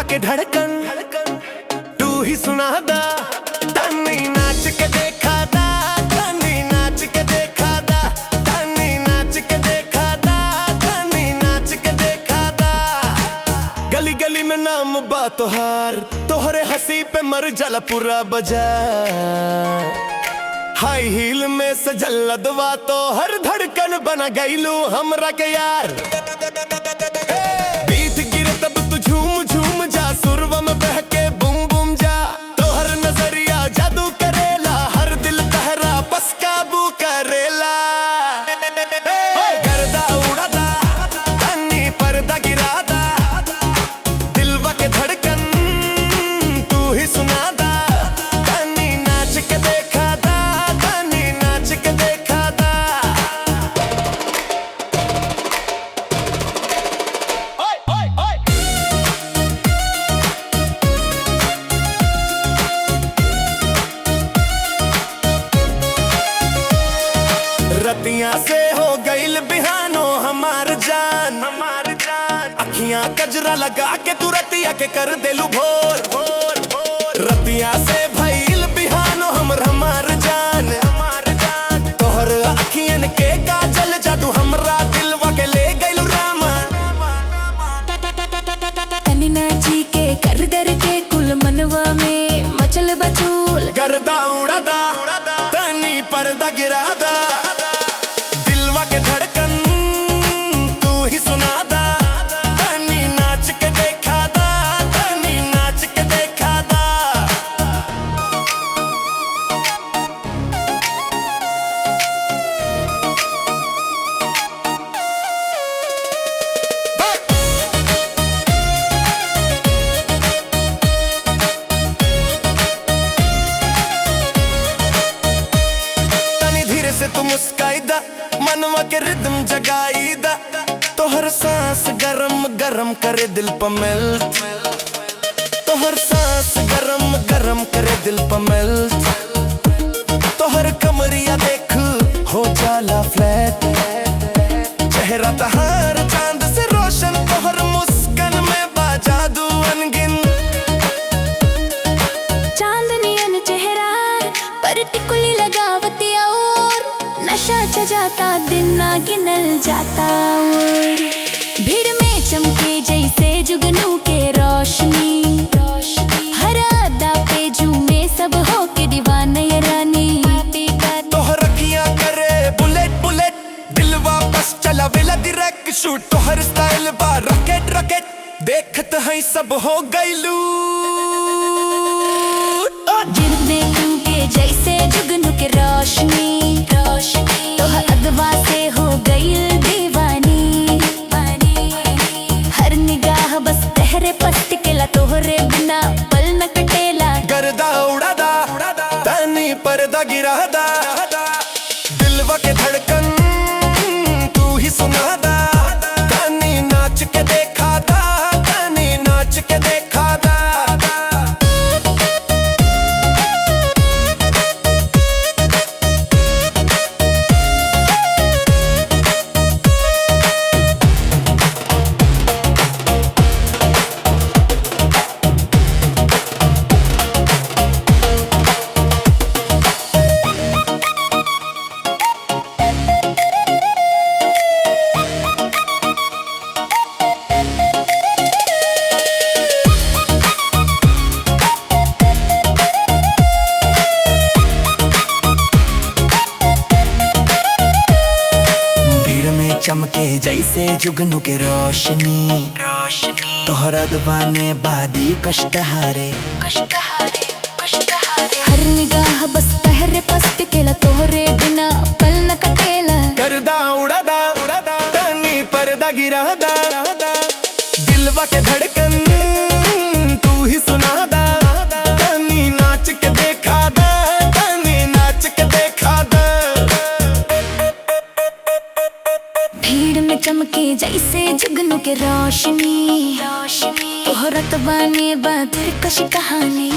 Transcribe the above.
के धड़कन तू ही सुना दा। तन्नी नाच के देखा दा, तन्नी नाच के देखा दा, तन्नी नाच के देखा दा, तन्नी नाच के देखा दा। गली गली में नाम बा तोहार, तोहरे हंसी पे मर जाला पूरा बाजार। हाई हील में सजल लदवा तो हर धड़कन बना गईलू हमरा के यार। बीत गिरे तब तू झूम झूम जा, सुरवा में बह के बुम बुम जा। तोहर नजरिया जादू करेला, हर दिल तहरा बस काबू करेला। गर्दा उड़ा दा, तन्नी पर्दा गिरा दा, दिलवा के धड़कन तू ही सुना दा। तन्नी नाच के देखा दा, तन्नी नाच के देखा दा। रतियां से हो गईल बिहानो हमार जान, अखियां कजरा लगा के तू रतिया के कर देलू भोर भोर भोर। रतियां से भइल बिहानो हमार जान, तोहर अखियन के काजल जादू हमरा दिलवा के ले गइलू रामा। तनी नाची के कर के कुल मनवा में मचल बचूल। गर्दा उड़ा दा, तनी पर्दा गिरा दा, दिलवा के धड़कन तू ही सुना दा। तनी नाच के देखा दा, तनी नाच के देखा दा। तनी धीरे से तू मुस्काई दा, मनवा के रिदम जगाई दा। तोहर सांस गरम गरम करे दिल पे मेल्ट, तोहर सांस गरम गरम करे दिल पे मेल्ट। तोहर कमरिया देख हो जाला फ्लैट, चेहरा तहार चांद से रोशन, तोहर मुस्कान में बाजा दू अनगिन। चांदनियन चेहरा पर टिकुली लगावती और नशा जाता दिन ना गिनल जाता। और भीड़ में चमके जैसे जुगनू के रोशनी, हर अदा पे झूमे सब हो के दीवाने रानी। तोहर अखियां करे बुलेट बुलेट, दिल वापस चला वेला डायरेक्ट शूट। तोहर स्टाइल बा रॉकेट रॉकेट, देखत है सब हो गइलू। गिरने के जैसे जुगनू के रोशनी, तोहर अगवा से हो गई दीवानी। हर निगाह बस तेरे पस्त केला, तोहरे बिना पल न कटेला। गर्दा उड़ा दा, तनी पर्दा गिरा दा, दिलवा के धड़कन तू ही सुना दा। तनी नाच के देखा दा, तनी नाच के देखा दा। चमके जैसे जुगनू के रोशनी, तोहरा दबाने बादी कष्टहारे। हर निगाह बस तेरे पस्त केला, तोहरे बिना पल न कटेला। गर्दा उड़ा दा, तनी पर्दा गिरा दा, दिलवा के धड़कन तू ही सुना दा। तनी नाच के देखा दा, तनी नाच के देखा दा। भीड़ में चमके जैसे जुगनू के रोशनी, तोहरा तबाने बा दिल कशी कहानी।